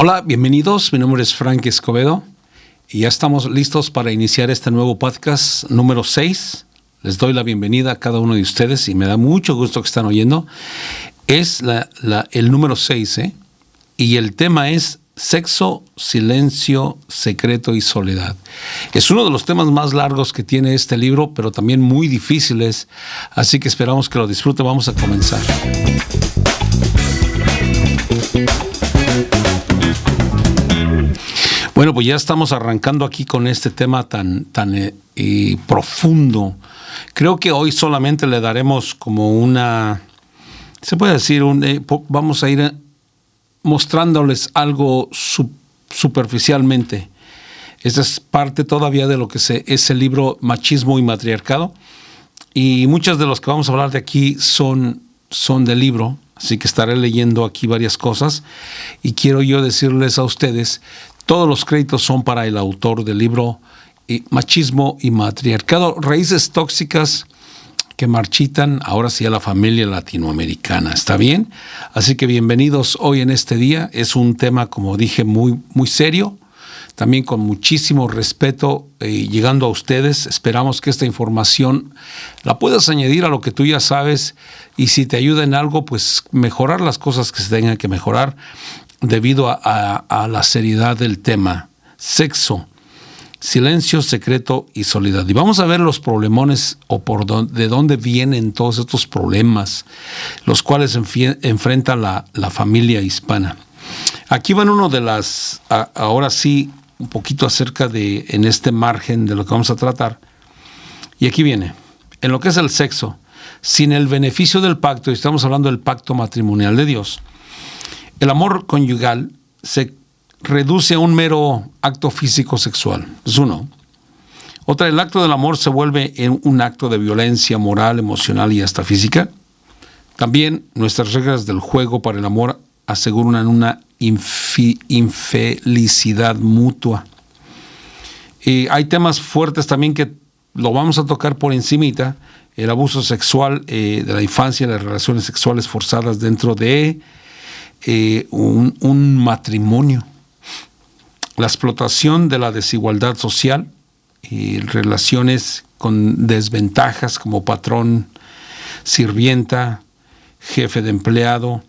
Hola, bienvenidos. Mi nombre es Frank Escobedo y ya estamos listos para iniciar este nuevo podcast número 6. Les doy la bienvenida a cada uno de ustedes y me da mucho gusto que están oyendo. Es el número 6, y el tema es sexo, silencio, secreto y soledad. Es uno de los temas más largos que tiene este libro, pero también muy difíciles, así que esperamos que lo disfruten. Vamos a comenzar. Bueno, pues ya estamos arrancando aquí con este tema tan profundo. Creo que hoy solamente le daremos como se puede decir, vamos a ir mostrándoles algo superficialmente. Esta es parte todavía de lo que es el libro Machismo y Matriarcado. Y muchos de los que vamos a hablar de aquí son del libro. Así que estaré leyendo aquí varias cosas. Y quiero yo decirles a ustedes, todos los créditos son para el autor del libro Machismo y Matriarcado, raíces tóxicas que marchitan ahora sí a la familia latinoamericana. ¿Está bien? Así que bienvenidos hoy en este día. Es un tema, como dije, muy, muy serio, también con muchísimo respeto llegando a ustedes. Esperamos que esta información la puedas añadir a lo que tú ya sabes y si te ayuda en algo, pues mejorar las cosas que se tengan que mejorar debido a la seriedad del tema. Sexo, silencio, secreto y soledad. Y vamos a ver los problemones de dónde vienen todos estos problemas, los cuales enfrenta la familia hispana. Aquí van uno de ahora sí, un poquito acerca en este margen de lo que vamos a tratar. Y aquí viene, en lo que es el sexo, sin el beneficio del pacto, y estamos hablando del pacto matrimonial de Dios, el amor conyugal se reduce a un mero acto físico sexual. Es uno. Otra, el acto del amor se vuelve en un acto de violencia moral, emocional y hasta física. También nuestras reglas del juego para el amor aseguran una infelicidad mutua. Hay temas fuertes también que lo vamos a tocar por encimita. El abuso sexual de la infancia, las relaciones sexuales forzadas dentro de un matrimonio, la explotación de la desigualdad social y relaciones con desventajas como patrón, sirvienta, jefe de empleado,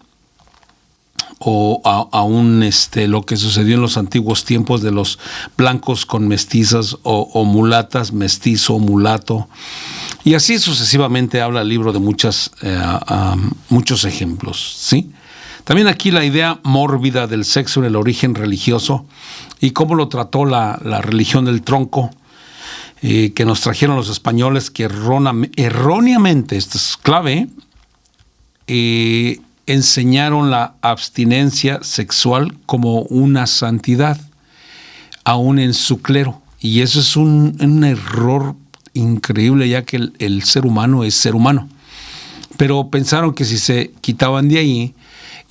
o aún lo que sucedió en los antiguos tiempos de los blancos con mestizas o mulatas, mestizo, mulato, y así sucesivamente habla el libro de muchos ejemplos, ¿sí? También aquí la idea mórbida del sexo en el origen religioso y cómo lo trató la religión del tronco que nos trajeron los españoles, que erróneamente, esto es clave, enseñaron la abstinencia sexual como una santidad, aún en su clero. Y eso es un error increíble, ya que el ser humano es ser humano. Pero pensaron que si se quitaban de ahí,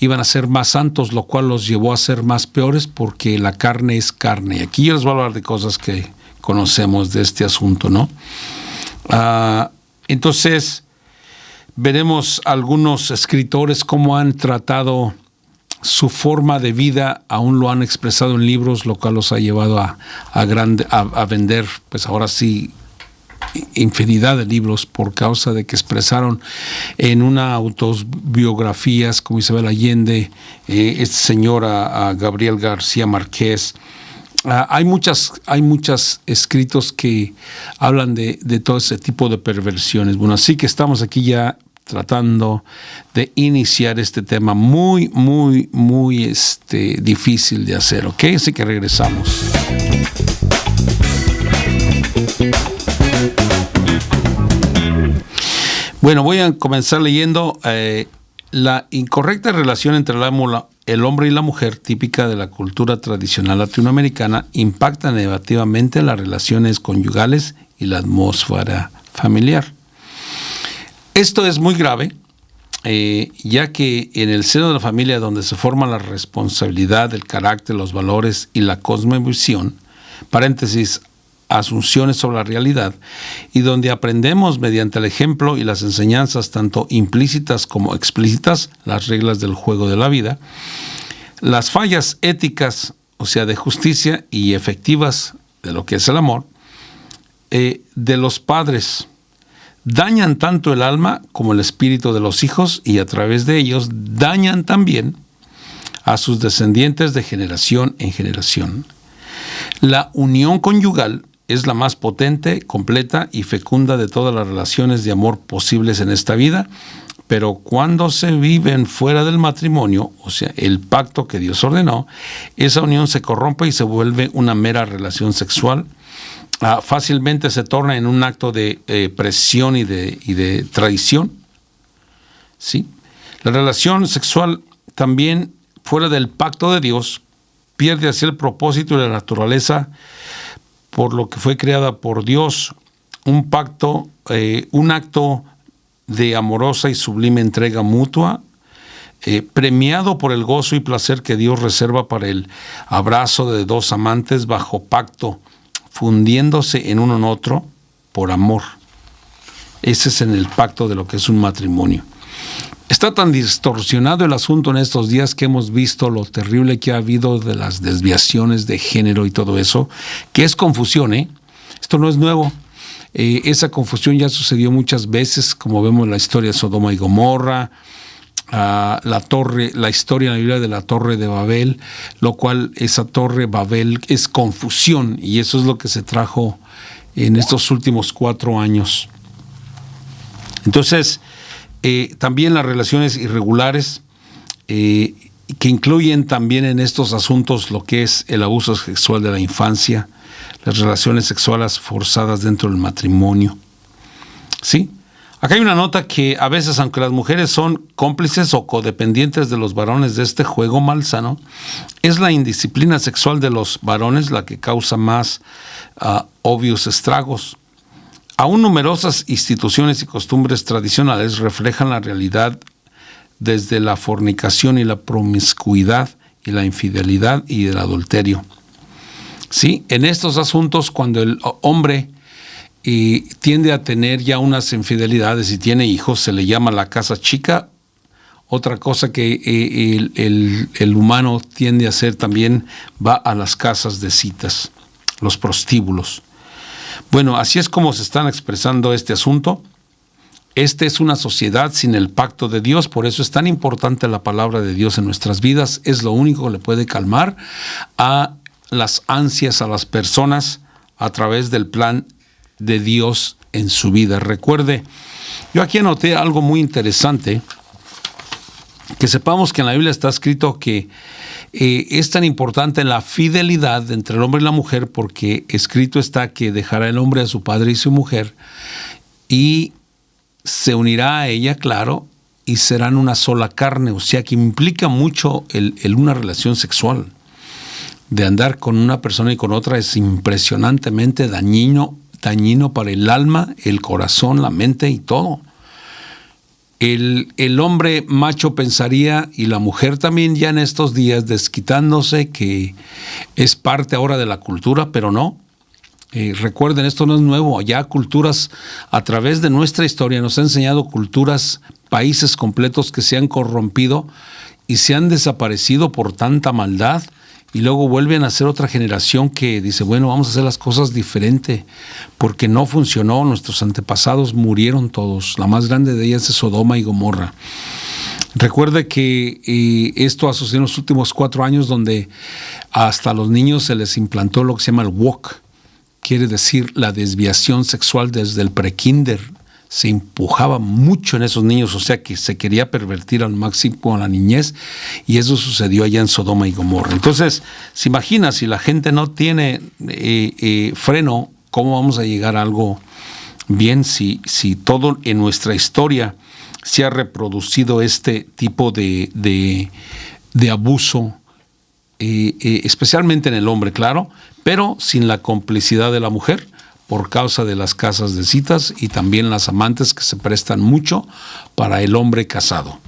iban a ser más santos, lo cual los llevó a ser más peores porque la carne es carne. Y aquí yo les voy a hablar de cosas que conocemos de este asunto, ¿no? Entonces, veremos algunos escritores cómo han tratado su forma de vida, aún lo han expresado en libros, lo cual los ha llevado a vender, pues ahora sí, infinidad de libros por causa de que expresaron en una autobiografías como Isabel Allende, este señor a Gabriel García Márquez. Hay muchos escritos que hablan de todo ese tipo de perversiones. Bueno, así que estamos aquí ya tratando de iniciar este tema muy, muy, muy difícil de hacer, ¿ok? Así que regresamos. Bueno, voy a comenzar leyendo la incorrecta relación entre el hombre y la mujer, típica de la cultura tradicional latinoamericana, impacta negativamente las relaciones conyugales y la atmósfera familiar. Esto es muy grave, ya que en el seno de la familia, donde se forma la responsabilidad, el carácter, los valores y la cosmovisión, paréntesis, asunciones sobre la realidad, y donde aprendemos mediante el ejemplo y las enseñanzas tanto implícitas como explícitas las reglas del juego de la vida, Las fallas éticas, o sea, de justicia y efectivas de lo que es el amor, de los padres, dañan tanto el alma como el espíritu de los hijos y a través de ellos dañan también a sus descendientes de generación en generación. La unión conyugal es la más potente, completa y fecunda de todas las relaciones de amor posibles en esta vida, pero cuando se viven fuera del matrimonio, o sea, el pacto que Dios ordenó, esa unión se corrompe y se vuelve una mera relación sexual. Fácilmente se torna en un acto de presión y de traición. ¿Sí? La relación sexual también fuera del pacto de Dios pierde así el propósito y la naturaleza por lo que fue creada por Dios. Un pacto, un acto de amorosa y sublime entrega mutua, premiado por el gozo y placer que Dios reserva para el abrazo de dos amantes bajo pacto, fundiéndose en uno en otro por amor. Ese es en el pacto de lo que es un matrimonio. Está tan distorsionado el asunto en estos días que hemos visto lo terrible que ha habido de las desviaciones de género y todo eso, que es confusión, ¿eh? Esto no es nuevo. Esa confusión ya sucedió muchas veces, como vemos en la historia de Sodoma y Gomorra, la historia en la Biblia de la Torre de Babel, lo cual esa Torre Babel es confusión, y eso es lo que se trajo en estos últimos 4 años. Entonces, también las relaciones irregulares, que incluyen también en estos asuntos lo que es el abuso sexual de la infancia, las relaciones sexuales forzadas dentro del matrimonio. ¿Sí? Acá hay una nota que a veces, aunque las mujeres son cómplices o codependientes de los varones de este juego malsano, es la indisciplina sexual de los varones la que causa más obvios estragos. Aún numerosas instituciones y costumbres tradicionales reflejan la realidad desde la fornicación y la promiscuidad y la infidelidad y el adulterio. Sí, en estos asuntos, cuando el hombre tiende a tener ya unas infidelidades y tiene hijos, se le llama la casa chica. Otra cosa que el humano tiende a hacer también va a las casas de citas, los prostíbulos. Bueno, así es como se están expresando este asunto. Esta es una sociedad sin el pacto de Dios, por eso es tan importante la palabra de Dios en nuestras vidas. Es lo único que le puede calmar a las ansias a las personas a través del plan de Dios en su vida. Recuerde, yo aquí anoté algo muy interesante, que sepamos que en la Biblia está escrito que es tan importante la fidelidad entre el hombre y la mujer, porque escrito está que dejará el hombre a su padre y su mujer y se unirá a ella, claro, y serán una sola carne. O sea que implica mucho una relación sexual. De andar con una persona y con otra es impresionantemente dañino para el alma, el corazón, la mente y todo. El hombre macho pensaría, y la mujer también ya en estos días, desquitándose, que es parte ahora de la cultura, pero no. Recuerden, esto no es nuevo. Ya culturas, a través de nuestra historia, nos ha enseñado culturas, países completos que se han corrompido y se han desaparecido por tanta maldad. Y luego vuelven a ser otra generación que dice, bueno, vamos a hacer las cosas diferente, porque no funcionó, nuestros antepasados murieron todos, la más grande de ellas es Sodoma y Gomorra. Recuerde que esto ha sucedido en los últimos 4 años, donde hasta a los niños se les implantó lo que se llama el WOC, quiere decir la desviación sexual desde el prekinder. Se empujaba mucho en esos niños, o sea que se quería pervertir al máximo a la niñez, y eso sucedió allá en Sodoma y Gomorra. Entonces, se imagina, si la gente no tiene freno, ¿cómo vamos a llegar a algo bien si todo en nuestra historia se ha reproducido este tipo de abuso, especialmente en el hombre, claro, pero sin la complicidad de la mujer, por causa de las casas de citas y también las amantes que se prestan mucho para el hombre casado.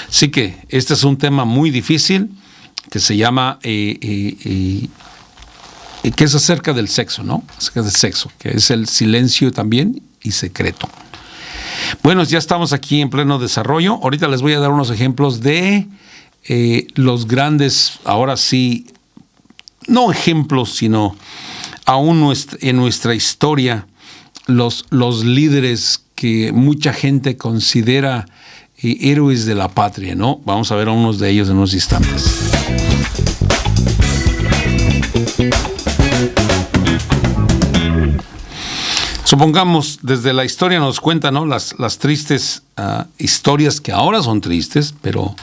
Así que este es un tema muy difícil que se llama, que es acerca del sexo, ¿no? Acerca del sexo, que es el silencio también y secreto. Bueno, ya estamos aquí en pleno desarrollo. Ahorita les voy a dar unos ejemplos de los grandes, ahora sí, no ejemplos, sino aún en nuestra historia, los líderes que mucha gente considera héroes de la patria, ¿no? Vamos a ver a unos de ellos en unos instantes. Supongamos, desde la historia nos cuentan, ¿no?, las tristes historias que ahora son tristes, pero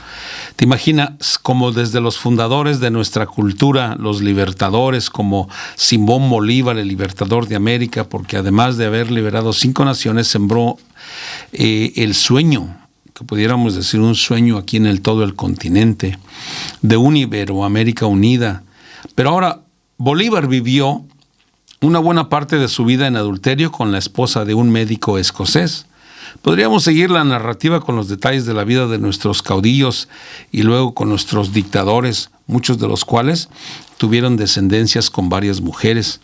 te imaginas como desde los fundadores de nuestra cultura, los libertadores como Simón Bolívar, el libertador de América, porque además de haber liberado 5 naciones, sembró el sueño, que pudiéramos decir un sueño aquí en todo el continente, de un Iberoamérica unida. Pero ahora Bolívar vivió una buena parte de su vida en adulterio con la esposa de un médico escocés. Podríamos seguir la narrativa con los detalles de la vida de nuestros caudillos y luego con nuestros dictadores, muchos de los cuales tuvieron descendencias con varias mujeres.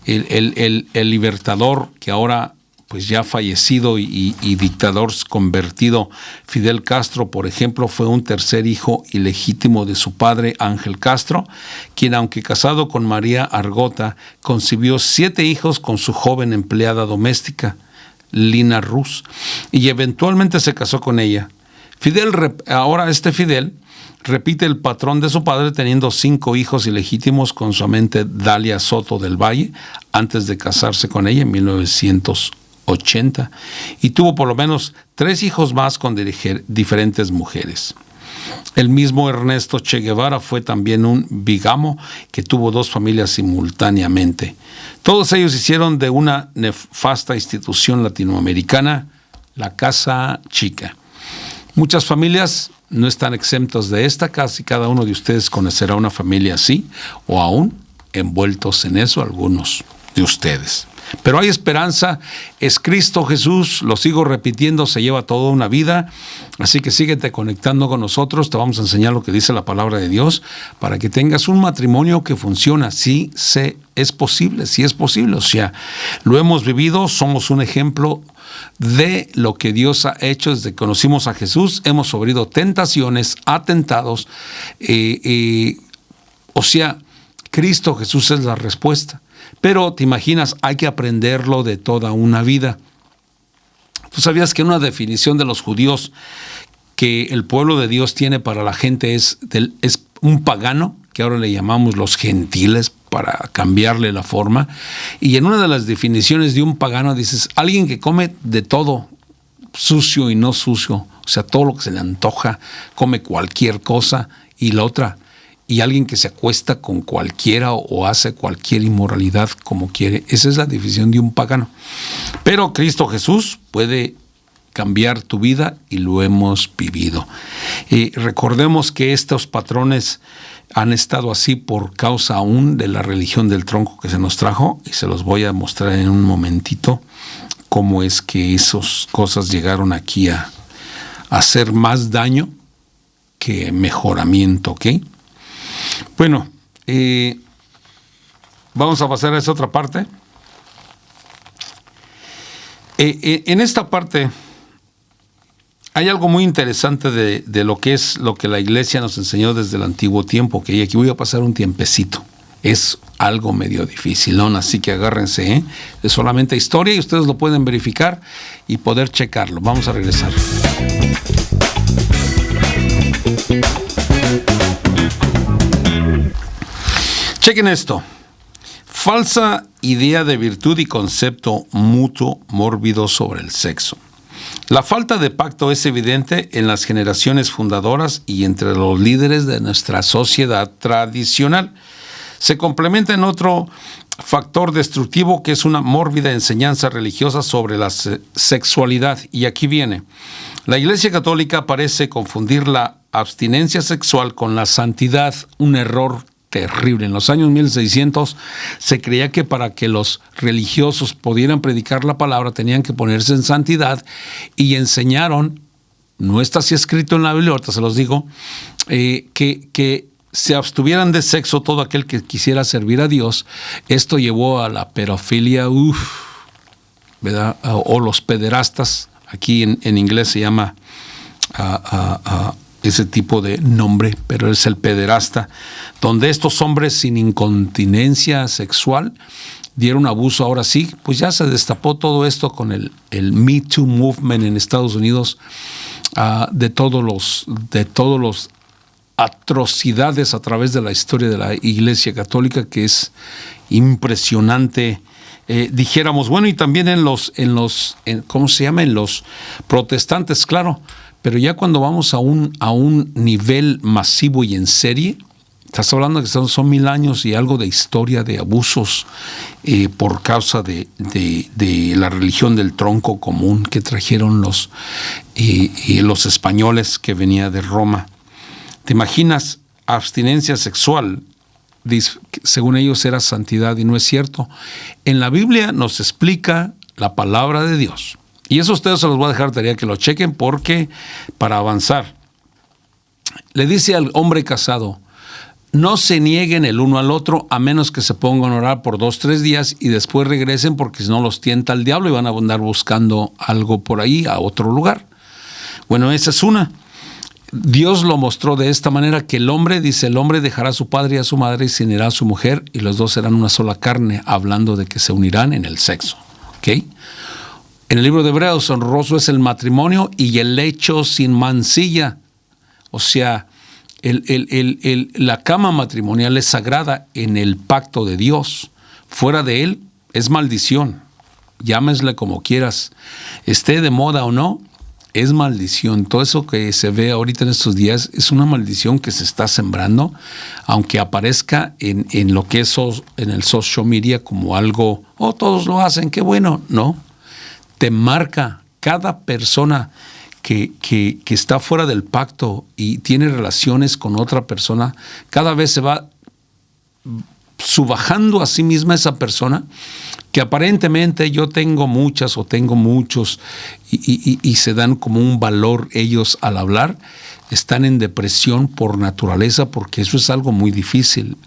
El libertador que ahora pues ya fallecido y dictador convertido, Fidel Castro, por ejemplo, fue un tercer hijo ilegítimo de su padre Ángel Castro, quien, aunque casado con María Argota, concibió 7 hijos con su joven empleada doméstica, Lina Ruz, y eventualmente se casó con ella. Fidel repite el patrón de su padre, teniendo 5 hijos ilegítimos con su amante Dalia Soto del Valle, antes de casarse con ella en 1980, y tuvo por lo menos 3 hijos más con diferentes mujeres. El mismo Ernesto Che Guevara fue también un bigamo que tuvo 2 familias simultáneamente. Todos ellos hicieron de una nefasta institución latinoamericana la Casa Chica. Muchas familias no están exentos de esta. Casi cada uno de ustedes conocerá una familia así, o aún envueltos en eso algunos de ustedes. Pero hay esperanza, es Cristo Jesús, lo sigo repitiendo, se lleva toda una vida, así que síguete conectando con nosotros, te vamos a enseñar lo que dice la palabra de Dios para que tengas un matrimonio que funciona. Sí, es posible, o sea, lo hemos vivido, somos un ejemplo de lo que Dios ha hecho desde que conocimos a Jesús, hemos sufrido tentaciones, atentados, o sea, Cristo Jesús es la respuesta. Pero te imaginas, hay que aprenderlo de toda una vida. ¿Tú sabías que una definición de los judíos que el pueblo de Dios tiene para la gente es un pagano, que ahora le llamamos los gentiles para cambiarle la forma? Y en una de las definiciones de un pagano dices, alguien que come de todo, sucio y no sucio, o sea, todo lo que se le antoja, come cualquier cosa, y la otra, y alguien que se acuesta con cualquiera o hace cualquier inmoralidad como quiere. Esa es la definición de un pagano. Pero Cristo Jesús puede cambiar tu vida y lo hemos vivido. Recordemos que estos patrones han estado así por causa aún de la religión del tronco que se nos trajo, y se los voy a mostrar en un momentito cómo es que esas cosas llegaron aquí a hacer más daño que mejoramiento, ¿ok? Bueno, vamos a pasar a esa otra parte. En esta parte hay algo muy interesante de lo que es lo que la iglesia nos enseñó desde el antiguo tiempo, que aquí voy a pasar un tiempecito. Es algo medio dificilón, así que agárrense, Es solamente historia y ustedes lo pueden verificar y poder checarlo. Vamos a regresar. Chequen esto. Falsa idea de virtud y concepto mutuo mórbido sobre el sexo. La falta de pacto es evidente en las generaciones fundadoras y entre los líderes de nuestra sociedad tradicional. Se complementa en otro factor destructivo, que es una mórbida enseñanza religiosa sobre la sexualidad. Y aquí viene. La Iglesia Católica parece confundir la abstinencia sexual con la santidad, un error terrible. En los años 1600 se creía que para que los religiosos pudieran predicar la palabra tenían que ponerse en santidad, y enseñaron, no está así escrito en la Biblia, ahorita se los digo, que se abstuvieran de sexo todo aquel que quisiera servir a Dios. Esto llevó a la pedofilia, ¿verdad? O los pederastas, aquí en inglés se llama ese tipo de nombre, pero es el pederasta, donde estos hombres sin incontinencia sexual dieron abuso. Ahora sí, pues ya se destapó todo esto con el Me Too Movement en Estados Unidos, de todos los atrocidades a través de la historia de la Iglesia Católica, que es impresionante. Dijéramos, bueno, y también en los protestantes, claro, pero ya cuando vamos a un nivel masivo y en serie, estás hablando de que son 1000 años y algo de historia de abusos por causa de la religión del tronco común que trajeron los españoles, que venía de Roma. ¿Te imaginas? Abstinencia sexual, según ellos era santidad, y no es cierto. En la Biblia nos explica la palabra de Dios. Y eso a ustedes se los voy a dejar tarea que lo chequen, porque para avanzar, le dice al hombre casado: no se nieguen el uno al otro, a menos que se pongan a orar por 2-3 días y después regresen, porque si no los tienta el diablo y van a andar buscando algo por ahí, a otro lugar. Bueno, esa es una. Dios lo mostró de esta manera, que el hombre dejará a su padre y a su madre y se unirá a su mujer, y los dos serán una sola carne, hablando de que se unirán en el sexo. ¿Ok? En el libro de Hebreos, honroso es el matrimonio y el lecho sin mancilla. O sea, la cama matrimonial es sagrada en el pacto de Dios. Fuera de él es maldición. Llámesle como quieras. Esté de moda o no, es maldición. Todo eso que se ve ahorita en estos días es una maldición que se está sembrando, aunque aparezca en lo que es en el social media como algo, todos lo hacen, qué bueno. No, te marca cada persona que está fuera del pacto y tiene relaciones con otra persona. Cada vez se va subajando a sí misma esa persona, que aparentemente yo tengo muchas o tengo muchos, y se dan como un valor ellos al hablar. Están en depresión por naturaleza, porque eso es algo muy difícil.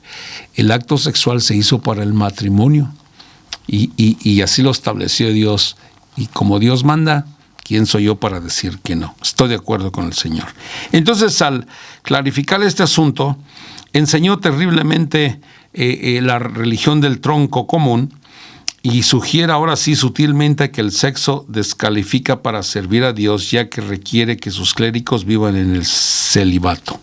El acto sexual se hizo para el matrimonio, y así lo estableció Dios. Y como Dios manda, ¿quién soy yo para decir que no? Estoy de acuerdo con el Señor. Entonces, al clarificar este asunto, enseñó terriblemente la religión del tronco común, y sugiere ahora sí sutilmente que el sexo descalifica para servir a Dios, ya que requiere que sus clérigos vivan en el celibato.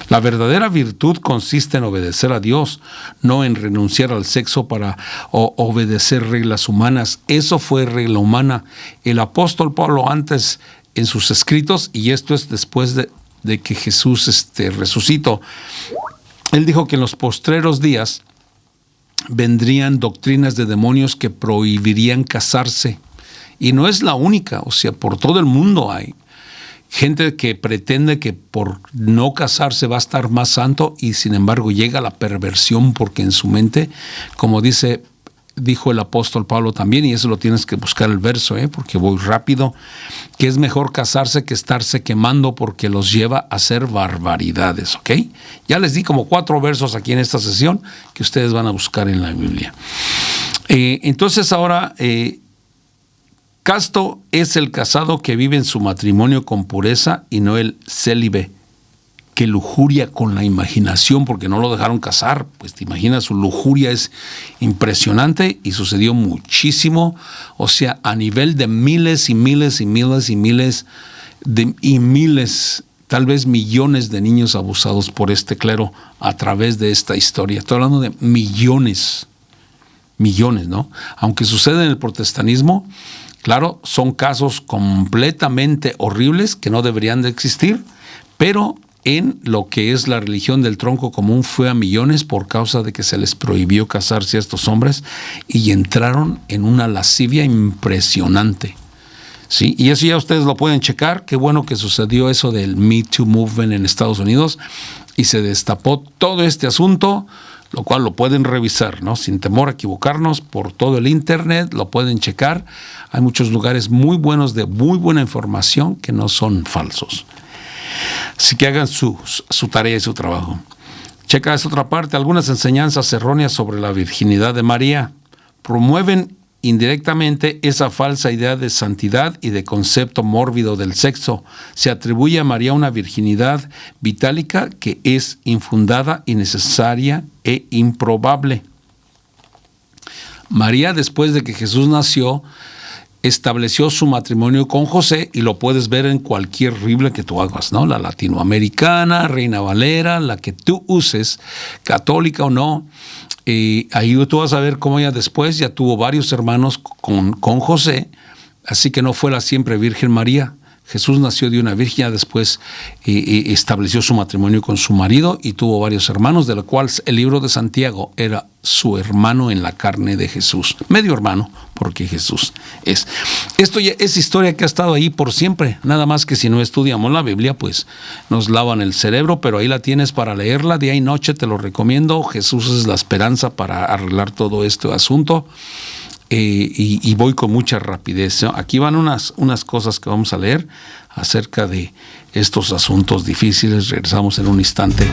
La verdadera virtud consiste en obedecer a Dios, no en renunciar al sexo para obedecer reglas humanas. Eso fue regla humana. El apóstol Pablo, antes en sus escritos, y esto es después de que Jesús resucitó, él dijo que en los postreros días vendrían doctrinas de demonios que prohibirían casarse. Y no es la única, o sea, por todo el mundo hay gente que pretende que por no casarse va a estar más santo, y sin embargo llega la perversión, porque en su mente, como dijo el apóstol Pablo también, y eso lo tienes que buscar el verso, porque voy rápido, que es mejor casarse que estarse quemando, porque los lleva a hacer barbaridades, ¿ok? Ya les di como 4 versos aquí en esta sesión que ustedes van a buscar en la Biblia. Entonces ahora, casto es el casado que vive en su matrimonio con pureza, y no el célibe que lujuria con la imaginación porque no lo dejaron casar. Pues te imaginas, su lujuria es impresionante, y sucedió muchísimo, o sea, a nivel de miles y miles y miles y miles tal vez millones de niños abusados por este clero a través de esta historia. Estoy hablando de millones, ¿no? Aunque sucede en el protestantismo, claro, son casos completamente horribles que no deberían de existir, pero en lo que es la religión del tronco común fue a millones por causa de que se les prohibió casarse a estos hombres, y entraron en una lascivia impresionante. ¿Sí? Y eso ya ustedes lo pueden checar. Qué bueno que sucedió eso del Me Too Movement en Estados Unidos y se destapó todo este asunto, lo cual lo pueden revisar, ¿no? Sin temor a equivocarnos, por todo el internet lo pueden checar. Hay muchos lugares muy buenos de muy buena información que no son falsos. Así que hagan su tarea y su trabajo. Checa esta otra parte. Algunas enseñanzas erróneas sobre la virginidad de María promueven Indirectamente, esa falsa idea de santidad y de concepto mórbido del sexo se atribuye a María una virginidad vitálica que es infundada, innecesaria e improbable. María, después de que Jesús nació, estableció su matrimonio con José, y lo puedes ver en cualquier Biblia que tú hagas, ¿no? La latinoamericana, Reina Valera, la que tú uses, católica o no. Ahí tú vas a ver cómo ella después ya tuvo varios hermanos con José, así que no fue la siempre Virgen María. Jesús nació de una virgen, ya después estableció su matrimonio con su marido y tuvo varios hermanos, de lo cual el libro de Santiago era su hermano en la carne de Jesús. Medio hermano, porque Jesús es. Esto ya es historia que ha estado ahí por siempre, nada más que si no estudiamos la Biblia, pues nos lavan el cerebro, pero ahí la tienes para leerla día y noche, te lo recomiendo. Jesús es la esperanza para arreglar todo este asunto. Y voy con mucha rapidez, ¿no? Aquí van unas cosas que vamos a leer acerca de estos asuntos difíciles. Regresamos en un instante.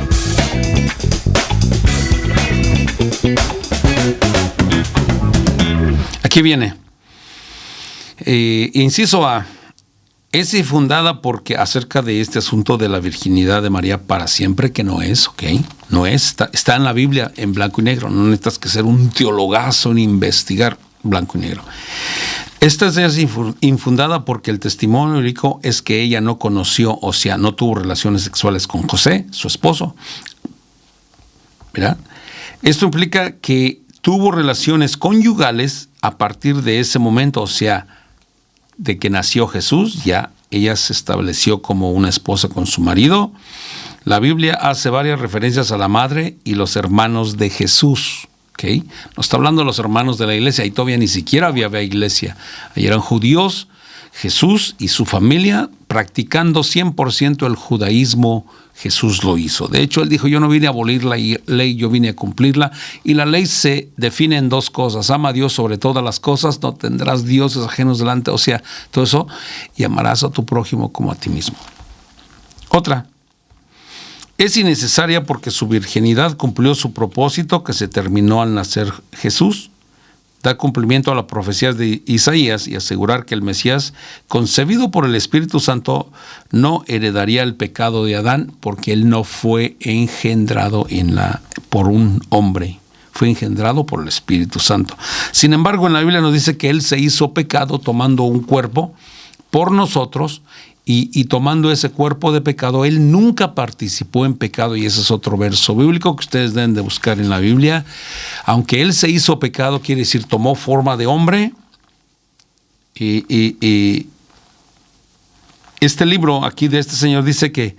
Aquí viene. Inciso A. Es infundada porque acerca de este asunto de la virginidad de María para siempre, que no es, ¿ok? No es, está en la Biblia en blanco y negro. No necesitas que ser un teologazo ni investigar blanco y negro. Esta es infundada porque el testimonio bíblico es que ella no conoció, o sea, no tuvo relaciones sexuales con José, su esposo. ¿Verdad? Esto implica que tuvo relaciones conyugales a partir de ese momento, o sea, de que nació Jesús, ya ella se estableció como una esposa con su marido. La Biblia hace varias referencias a la madre y los hermanos de Jesús. ¿Okay? No está hablando de los hermanos de la iglesia, ahí todavía ni siquiera había iglesia. Ahí eran judíos, Jesús y su familia practicando 100% el judaísmo. Jesús lo hizo. De hecho, él dijo, yo no vine a abolir la ley, yo vine a cumplirla. Y la ley se define en dos cosas. Ama a Dios sobre todas las cosas, no tendrás dioses ajenos delante, o sea, todo eso, y amarás a tu prójimo como a ti mismo. Otra. Es innecesaria porque su virginidad cumplió su propósito que se terminó al nacer Jesús. Da cumplimiento a las profecías de Isaías y asegurar que el Mesías, concebido por el Espíritu Santo, no heredaría el pecado de Adán porque él no fue engendrado por un hombre. Fue engendrado por el Espíritu Santo. Sin embargo, en la Biblia nos dice que él se hizo pecado tomando un cuerpo por nosotros. Y tomando ese cuerpo de pecado, él nunca participó en pecado, y ese es otro verso bíblico que ustedes deben de buscar en la Biblia. Aunque él se hizo pecado, quiere decir tomó forma de hombre. Y este libro aquí de este señor dice que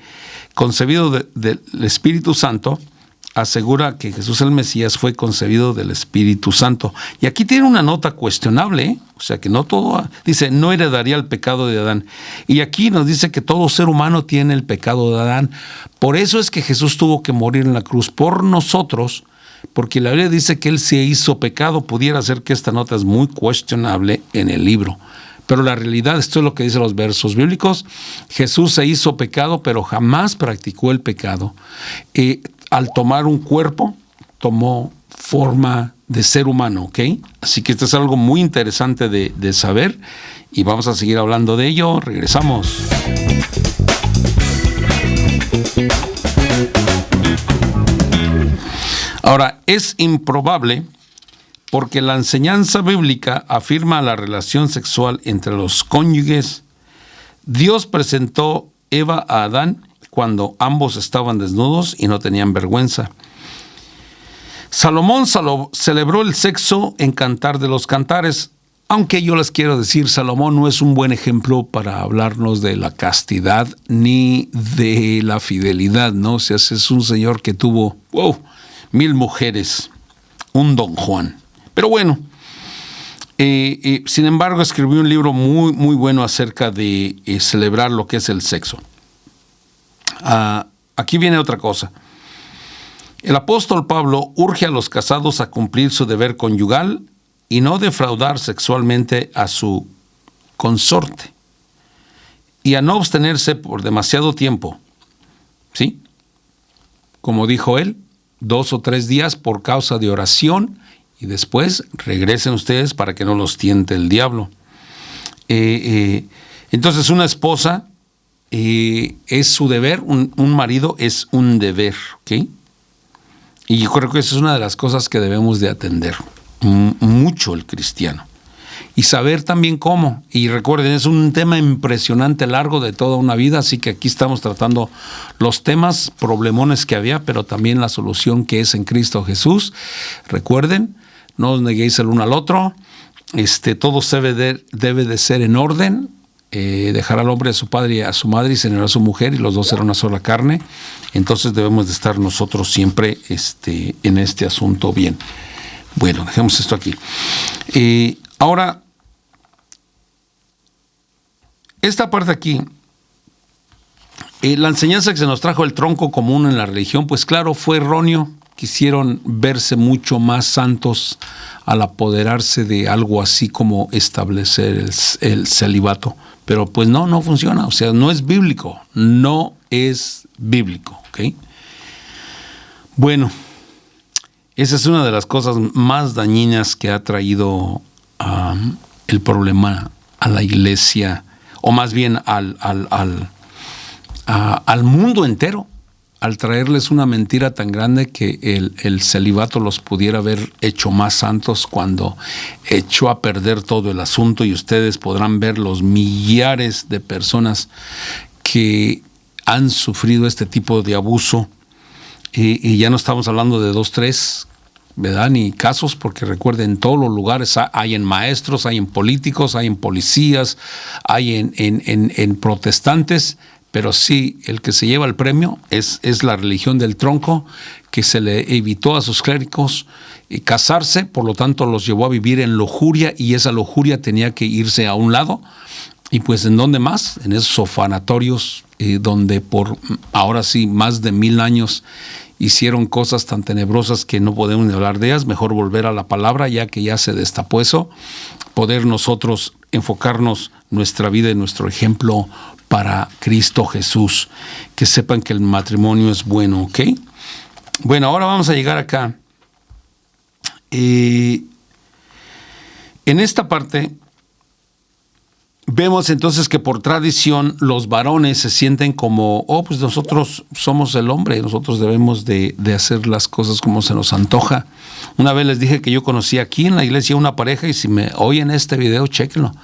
concebido del Espíritu Santo, asegura que Jesús el Mesías fue concebido del Espíritu Santo. Y aquí tiene una nota cuestionable, ¿eh? O sea que no todo, dice, no heredaría el pecado de Adán. Y aquí nos dice que todo ser humano tiene el pecado de Adán. Por eso es que Jesús tuvo que morir en la cruz por nosotros, porque la Biblia dice que él se hizo pecado. Pudiera ser que esta nota es muy cuestionable en el libro. Pero la realidad, esto es lo que dicen los versos bíblicos, Jesús se hizo pecado, pero jamás practicó el pecado. Al tomar un cuerpo, tomó forma de ser humano, ¿ok? Así que esto es algo muy interesante de saber, y vamos a seguir hablando de ello. Regresamos. Ahora, es improbable porque la enseñanza bíblica afirma la relación sexual entre los cónyuges. Dios presentó Eva a Adán cuando ambos estaban desnudos y no tenían vergüenza. Salomón celebró el sexo en Cantar de los Cantares, aunque yo les quiero decir, Salomón no es un buen ejemplo para hablarnos de la castidad ni de la fidelidad, ¿no? O sea, es un señor que tuvo 1000 mujeres, un Don Juan. Pero bueno, sin embargo, escribió un libro muy, muy bueno acerca de celebrar lo que es el sexo. Aquí viene otra cosa. El apóstol Pablo urge a los casados a cumplir su deber conyugal y no defraudar sexualmente a su consorte y a no abstenerse por demasiado tiempo, ¿sí? Como dijo él, 2 o 3 días por causa de oración y después regresen ustedes para que no los tiente el diablo. Entonces una esposa es su deber, un marido es un deber, ¿ok? Y yo creo que esa es una de las cosas que debemos de atender mucho el cristiano. Y saber también cómo. Y recuerden, es un tema impresionante, largo de toda una vida, así que aquí estamos tratando los temas, problemones que había, pero también la solución que es en Cristo Jesús. Recuerden, no os neguéis el uno al otro. Todo debe de ser en orden. Dejar al hombre a su padre y a su madre y se unirá a su mujer, y los dos serán una sola carne. Entonces debemos de estar nosotros siempre en este asunto bien. Bueno, dejemos esto aquí. Ahora, esta parte aquí, la enseñanza que se nos trajo el tronco común en la religión, pues claro, fue erróneo. Quisieron verse mucho más santos al apoderarse de algo así como establecer el celibato. Pero pues no funciona, o sea, no es bíblico, ¿ok? Bueno, esa es una de las cosas más dañinas que ha traído el problema a la iglesia, o más bien al mundo entero, al traerles una mentira tan grande que el celibato los pudiera haber hecho más santos, cuando echó a perder todo el asunto. Y ustedes podrán ver los millares de personas que han sufrido este tipo de abuso, y ya no estamos hablando de 2, 3, ¿verdad? Ni casos, porque recuerden, en todos los lugares hay en maestros, hay en políticos, hay en policías, hay en protestantes. Pero sí, el que se lleva el premio es la religión del tronco, que se le evitó a sus clérigos casarse, por lo tanto los llevó a vivir en lujuria, y esa lujuria tenía que irse a un lado. Y pues, ¿en dónde más? En esos orfanatorios, donde por ahora sí más de 1000 años hicieron cosas tan tenebrosas que no podemos ni hablar de ellas. Mejor volver a la palabra, ya que ya se destapó eso, poder nosotros enfocarnos nuestra vida y nuestro ejemplo para Cristo Jesús. Que sepan que el matrimonio es bueno, ¿ok? Bueno, ahora vamos a llegar acá. En esta parte vemos entonces que por tradición los varones se sienten como, pues nosotros somos el hombre, nosotros debemos de hacer las cosas como se nos antoja. Una vez les dije que yo conocí aquí en la iglesia una pareja, y si me oyen este video, chéquenlo.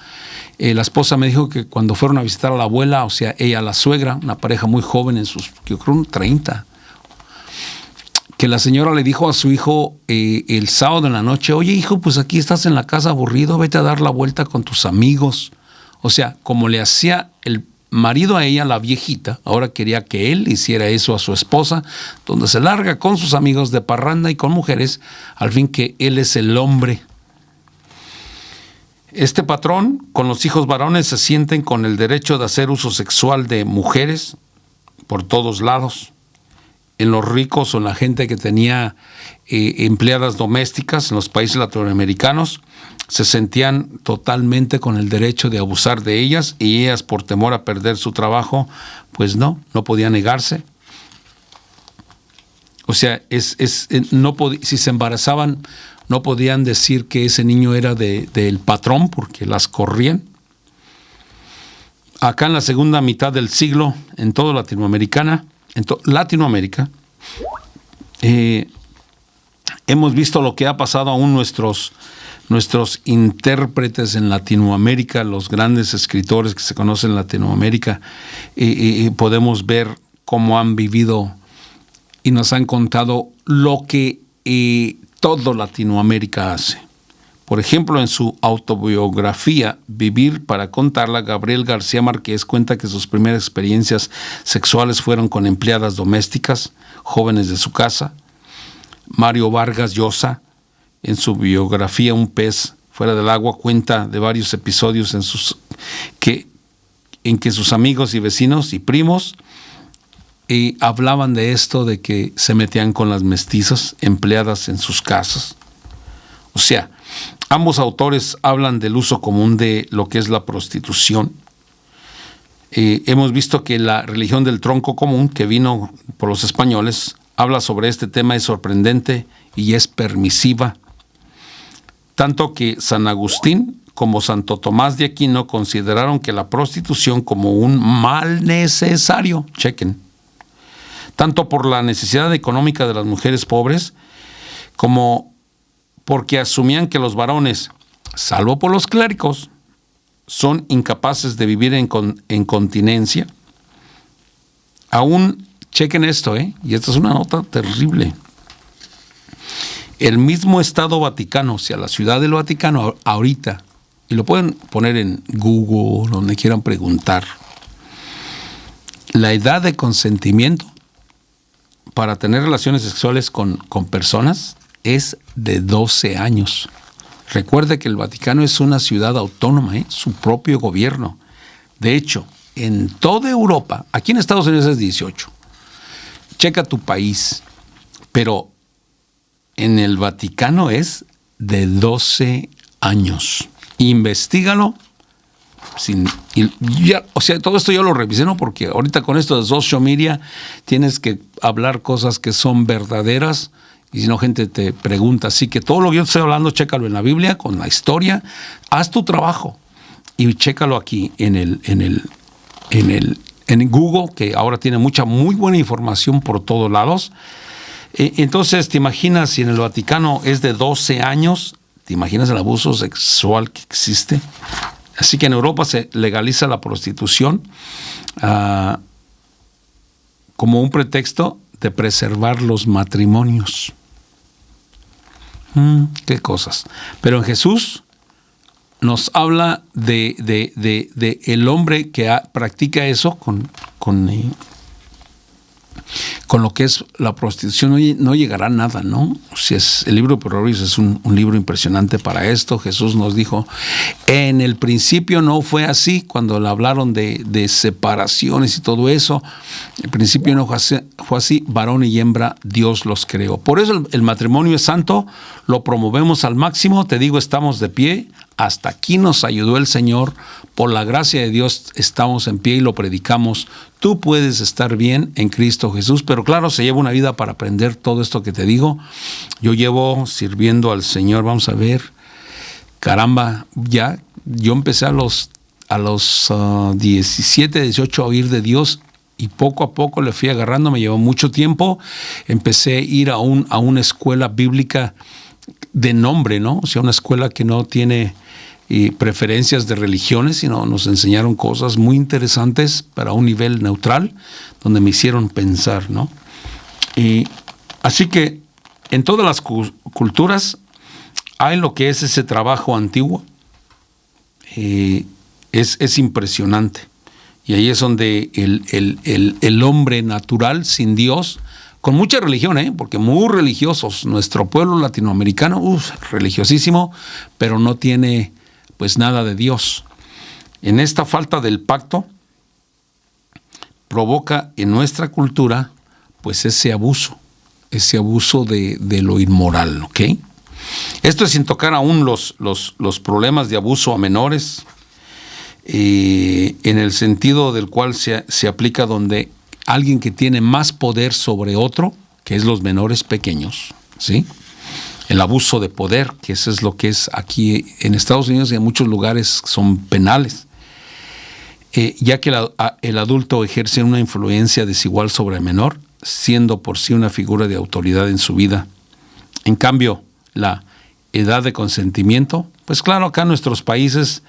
La esposa me dijo que cuando fueron a visitar a la abuela, o sea, ella, la suegra, una pareja muy joven, en sus, yo creo, 30, que la señora le dijo a su hijo el sábado en la noche: oye, hijo, pues aquí estás en la casa aburrido, vete a dar la vuelta con tus amigos. O sea, como le hacía el marido a ella, la viejita, ahora quería que él hiciera eso a su esposa, donde se larga con sus amigos de parranda y con mujeres, al fin que él es el hombre. Este patrón, con los hijos varones, se sienten con el derecho de hacer uso sexual de mujeres por todos lados. En los ricos o en la gente que tenía empleadas domésticas en los países latinoamericanos, se sentían totalmente con el derecho de abusar de ellas, y ellas, por temor a perder su trabajo, pues no podían negarse. O sea, si se embarazaban, no podían decir que ese niño era del patrón, porque las corrían. Acá en la segunda mitad del siglo, en toda Latinoamérica, hemos visto lo que ha pasado aún nuestros intérpretes en Latinoamérica, los grandes escritores que se conocen en Latinoamérica. Podemos ver cómo han vivido y nos han contado lo que todo Latinoamérica hace. Por ejemplo, en su autobiografía Vivir para contarla, Gabriel García Márquez cuenta que sus primeras experiencias sexuales fueron con empleadas domésticas, jóvenes de su casa. Mario Vargas Llosa, en su biografía Un pez fuera del agua, cuenta de varios episodios en que sus amigos y vecinos y primos hablaban de esto, de que se metían con las mestizas empleadas en sus casas. O sea, ambos autores hablan del uso común de lo que es la prostitución. Hemos visto que la religión del tronco común, que vino por los españoles, habla sobre este tema, es sorprendente y es permisiva. Tanto que San Agustín como Santo Tomás de Aquino consideraron que la prostitución como un mal necesario, chequen, tanto por la necesidad económica de las mujeres pobres, como porque asumían que los varones, salvo por los clérigos, son incapaces de vivir en continencia. Aún, chequen esto, y esta es una nota terrible. El mismo Estado Vaticano, o sea, la Ciudad del Vaticano ahorita, y lo pueden poner en Google, donde quieran preguntar, la edad de consentimiento para tener relaciones sexuales con personas es de 12 años. Recuerde que el Vaticano es una ciudad autónoma, su propio gobierno. De hecho, en toda Europa, aquí en Estados Unidos es 18. Checa tu país, pero en el Vaticano es de 12 años. Investígalo. Todo esto yo lo revisé, ¿no? Porque ahorita con esto de social media tienes que hablar cosas que son verdaderas, y si no, gente te pregunta. Así que todo lo que yo estoy hablando, chécalo en la Biblia, con la historia. Haz tu trabajo y chécalo aquí en Google, que ahora tiene muy buena información por todos lados. Entonces, ¿te imaginas si en el Vaticano es de 12 años? ¿Te imaginas el abuso sexual que existe? Así que en Europa se legaliza la prostitución como un pretexto de preservar los matrimonios. Qué cosas. Pero en Jesús nos habla de el hombre que practica eso con lo que es la prostitución. No llegará a nada, ¿no? Si es el libro de Proverbios es un libro impresionante para esto. Jesús nos dijo, en el principio no fue así, cuando le hablaron de separaciones y todo eso. En principio no fue así, varón y hembra Dios los creó. Por eso el matrimonio es santo, lo promovemos al máximo. Te digo, estamos de pie. Hasta aquí nos ayudó el Señor. Por la gracia de Dios estamos en pie y lo predicamos. Tú puedes estar bien en Cristo Jesús, pero claro, se lleva una vida para aprender todo esto que te digo. Yo llevo sirviendo al Señor, vamos a ver, caramba, ya, yo empecé a los 17, 18 a oír de Dios y poco a poco le fui agarrando, me llevó mucho tiempo. Empecé a ir a una escuela bíblica de nombre, ¿no? O sea, una escuela que no tiene preferencias de religiones, sino nos enseñaron cosas muy interesantes para un nivel neutral, donde me hicieron pensar, ¿no? Y así que en todas las culturas hay lo que es ese trabajo antiguo. Es impresionante. Y ahí es donde el hombre natural, sin Dios, con mucha religión, porque muy religiosos, nuestro pueblo latinoamericano, religiosísimo, pero no tiene pues nada de Dios. En esta falta del pacto provoca en nuestra cultura pues ese abuso de lo inmoral, ¿ok? Esto es sin tocar aún los problemas de abuso a menores, en el sentido del cual se aplica donde alguien que tiene más poder sobre otro, que es los menores pequeños, ¿sí? El abuso de poder, que eso es lo que es aquí en Estados Unidos y en muchos lugares son penales, ya que el adulto ejerce una influencia desigual sobre el menor, siendo por sí una figura de autoridad en su vida. En cambio, la edad de consentimiento, pues claro, acá en nuestros países,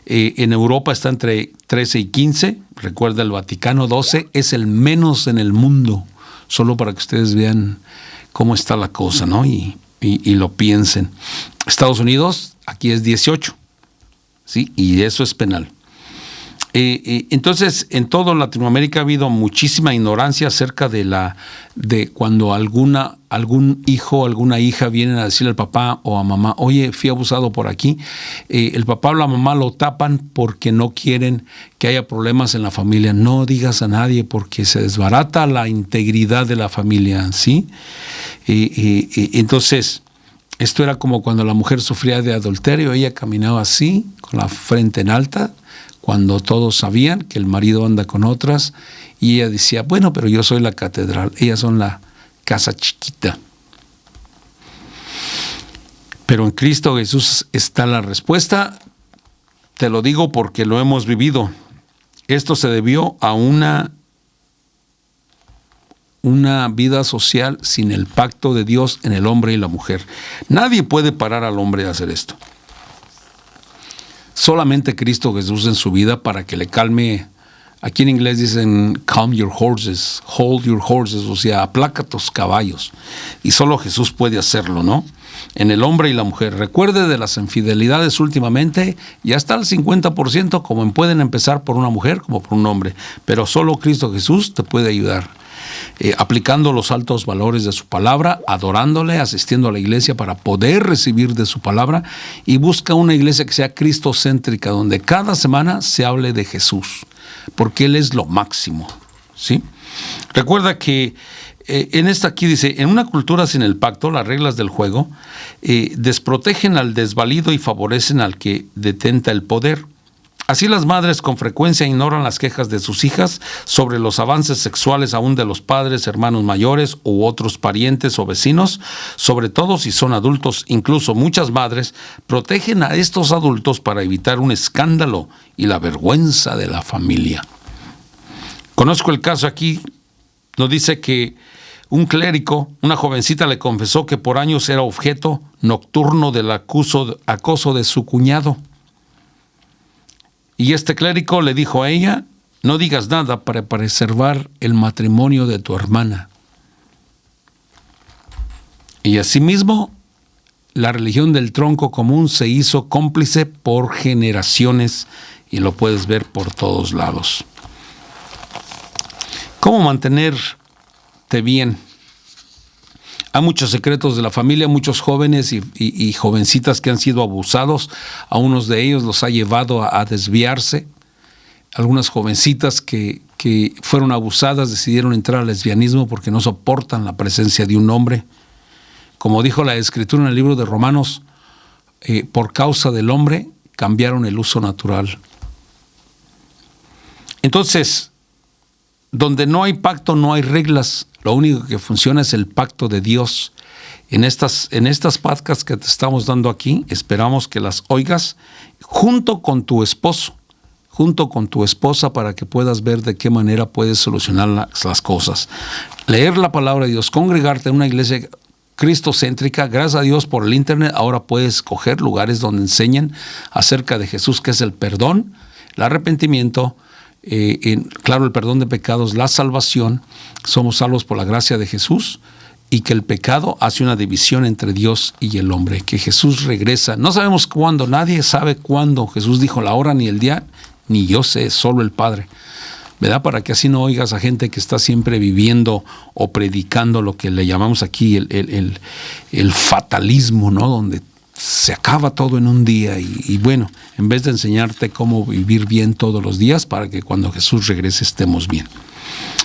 en Europa está entre 13 y 15, recuerda el Vaticano 12, es el menos en el mundo, solo para que ustedes vean cómo está la cosa, ¿no? Y lo piensen. Estados Unidos, aquí es 18, ¿sí? Y eso es penal. Entonces, en toda Latinoamérica ha habido muchísima ignorancia acerca de cuando algún hijo o alguna hija vienen a decirle al papá o a mamá, oye, fui abusado por aquí. El papá o la mamá lo tapan porque no quieren que haya problemas en la familia. No digas a nadie porque se desbarata la integridad de la familia, ¿sí? Entonces, esto era como cuando la mujer sufría de adulterio, ella caminaba así, con la frente en alta, cuando todos sabían que el marido anda con otras, y ella decía, bueno, pero yo soy la catedral, ellas son la casa chiquita. Pero en Cristo Jesús está la respuesta. Te lo digo porque lo hemos vivido. Esto se debió a una vida social sin el pacto de Dios en el hombre y la mujer. Nadie puede parar al hombre de hacer esto. Solamente Cristo Jesús en su vida para que le calme. Aquí en inglés dicen calm your horses, hold your horses, o sea, aplaca tus caballos. Y solo Jesús puede hacerlo, ¿no? En el hombre y la mujer. Recuerde de las infidelidades últimamente, ya está al 50%, como pueden empezar por una mujer como por un hombre. Pero solo Cristo Jesús te puede ayudar. Aplicando los altos valores de su palabra, adorándole, asistiendo a la iglesia para poder recibir de su palabra, y busca una iglesia que sea cristocéntrica, donde cada semana se hable de Jesús, porque Él es lo máximo, ¿sí? Recuerda que en esta aquí dice, en una cultura sin el pacto, las reglas del juego desprotegen al desvalido y favorecen al que detenta el poder. Así las madres con frecuencia ignoran las quejas de sus hijas sobre los avances sexuales aún de los padres, hermanos mayores u otros parientes o vecinos, sobre todo si son adultos. Incluso muchas madres protegen a estos adultos para evitar un escándalo y la vergüenza de la familia. Conozco el caso aquí, nos dice que un clérigo, una jovencita le confesó que por años era objeto nocturno del acoso de su cuñado. Y este clérigo le dijo a ella, no digas nada para preservar el matrimonio de tu hermana. Y asimismo, la religión del tronco común se hizo cómplice por generaciones y lo puedes ver por todos lados. ¿Cómo mantenerte bien? Hay muchos secretos de la familia, muchos jóvenes y jovencitas que han sido abusados. A unos de ellos los ha llevado a desviarse. Algunas jovencitas que fueron abusadas decidieron entrar al lesbianismo porque no soportan la presencia de un hombre. Como dijo la Escritura en el libro de Romanos, por causa del hombre cambiaron el uso natural. Entonces, donde no hay pacto, no hay reglas. Lo único que funciona es el pacto de Dios. En estas podcasts que te estamos dando aquí, esperamos que las oigas junto con tu esposo, junto con tu esposa, para que puedas ver de qué manera puedes solucionar las cosas. Leer la palabra de Dios, congregarte en una iglesia cristocéntrica. Gracias a Dios por el internet, ahora puedes escoger lugares donde enseñen acerca de Jesús, que es el perdón, el arrepentimiento, claro, el perdón de pecados, la salvación. Somos salvos por la gracia de Jesús, y que el pecado hace una división entre Dios y el hombre, que Jesús regresa. No sabemos cuándo, nadie sabe cuándo. Jesús dijo la hora ni el día, ni yo sé, solo el Padre. ¿Verdad? Para que así no oigas a gente que está siempre viviendo o predicando lo que le llamamos aquí el fatalismo, ¿no? Donde se acaba todo en un día y bueno, en vez de enseñarte cómo vivir bien todos los días para que cuando Jesús regrese estemos bien.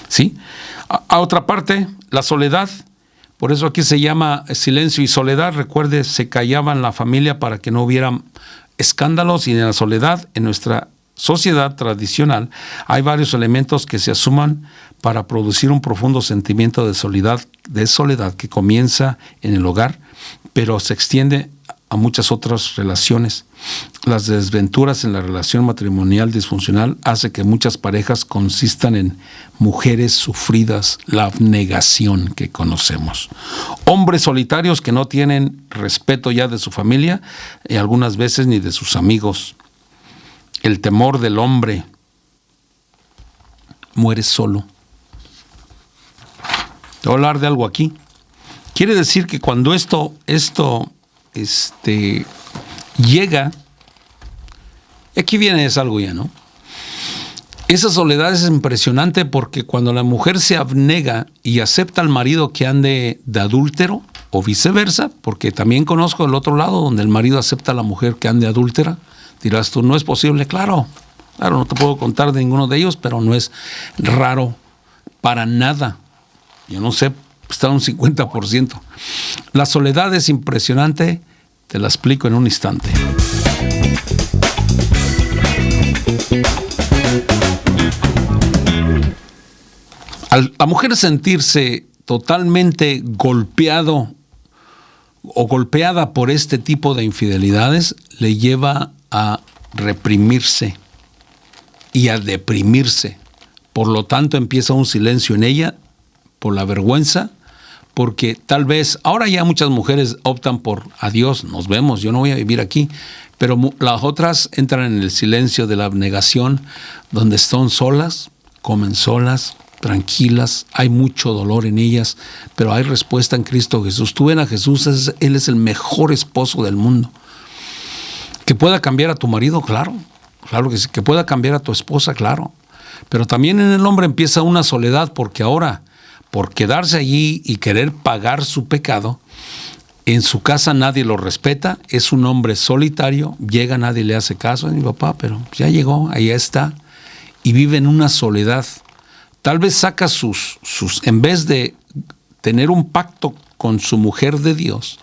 ¿Sí? A otra parte, la soledad. Por eso aquí se llama silencio y soledad. Recuerde, se callaba en la familia para que no hubiera escándalos, y en la soledad, en nuestra sociedad tradicional, hay varios elementos que se asuman para producir un profundo sentimiento de soledad que comienza en el hogar, pero se extiende a muchas otras relaciones. Las desventuras en la relación matrimonial disfuncional hace que muchas parejas consistan en mujeres sufridas, la abnegación que conocemos. Hombres solitarios que no tienen respeto ya de su familia y algunas veces ni de sus amigos. El temor del hombre. Muere solo. Te voy a hablar de algo aquí. Quiere decir que cuando esto llega, aquí viene es algo ya, ¿no? Esa soledad es impresionante porque cuando la mujer se abnega y acepta al marido que ande de adúltero, o viceversa, porque también conozco el otro lado donde el marido acepta a la mujer que ande adúltera. Dirás tú, ¿no es posible? Claro, no te puedo contar de ninguno de ellos, pero no es raro para nada. Yo no sé, está un 50%. La soledad es impresionante, te la explico en un instante. Al la mujer sentirse totalmente golpeado o golpeada por este tipo de infidelidades, le lleva a reprimirse y a deprimirse. Por lo tanto, empieza un silencio en ella por la vergüenza, porque tal vez, ahora ya muchas mujeres optan por adiós, nos vemos, yo no voy a vivir aquí, pero las otras entran en el silencio de la abnegación, donde están solas, comen solas, tranquilas, hay mucho dolor en ellas, pero hay respuesta en Cristo Jesús. Tú ven a Jesús, Él es el mejor esposo del mundo. Que pueda cambiar a tu marido, claro que sí. Que pueda cambiar a tu esposa, claro. Pero también en el hombre empieza una soledad, porque ahora, por quedarse allí y querer pagar su pecado, en su casa nadie lo respeta, es un hombre solitario, llega, nadie le hace caso, a mi papá, pero ya llegó, ahí está, y vive en una soledad. Tal vez saca en vez de tener un pacto con su mujer de Dios,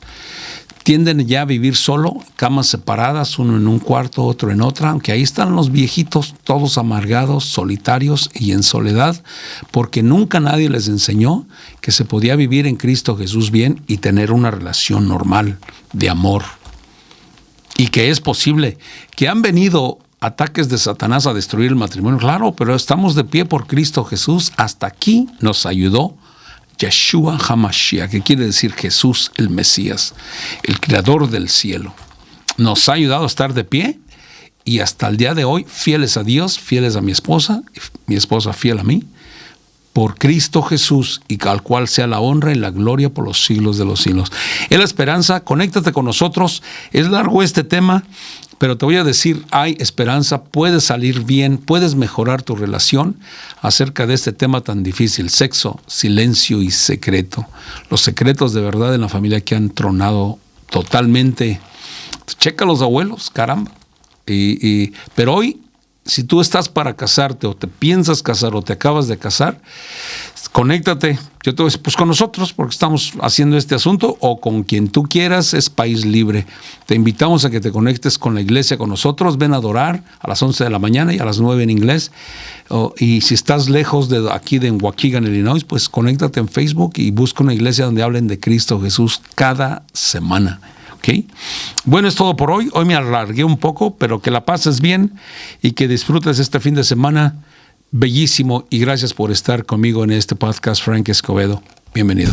tienden ya a vivir solo, camas separadas, uno en un cuarto, otro en otra, aunque ahí están los viejitos, todos amargados, solitarios y en soledad, porque nunca nadie les enseñó que se podía vivir en Cristo Jesús bien y tener una relación normal de amor. Y que es posible, que han venido ataques de Satanás a destruir el matrimonio, claro, pero estamos de pie por Cristo Jesús. Hasta aquí nos ayudó Yeshua HaMashiach, que quiere decir Jesús el Mesías, el creador del cielo. Nos ha ayudado a estar de pie y hasta el día de hoy fieles a Dios, fieles a mi esposa fiel a mí, por Cristo Jesús, y al cual sea la honra y la gloria por los siglos de los siglos. Es la esperanza, conéctate con nosotros. Es largo este tema, pero te voy a decir, hay esperanza, puedes salir bien, puedes mejorar tu relación acerca de este tema tan difícil: sexo, silencio y secreto. Los secretos de verdad en la familia que han tronado totalmente. Checa a los abuelos, caramba. Pero hoy, si tú estás para casarte o te piensas casar o te acabas de casar, conéctate. Yo te voy a decir, pues con nosotros, porque estamos haciendo este asunto, o con quien tú quieras, es país libre. Te invitamos a que te conectes con la iglesia, con nosotros. Ven a adorar a las 11 de la mañana y a las 9 en inglés. Y si estás lejos de aquí, de Waukegan, Illinois, pues conéctate en Facebook y busca una iglesia donde hablen de Cristo Jesús cada semana. ¿Okay? Bueno, es todo por hoy. Hoy me alargué un poco, pero que la pases bien y que disfrutes este fin de semana bellísimo. Y gracias por estar conmigo en este podcast. Frank Escobedo, bienvenido.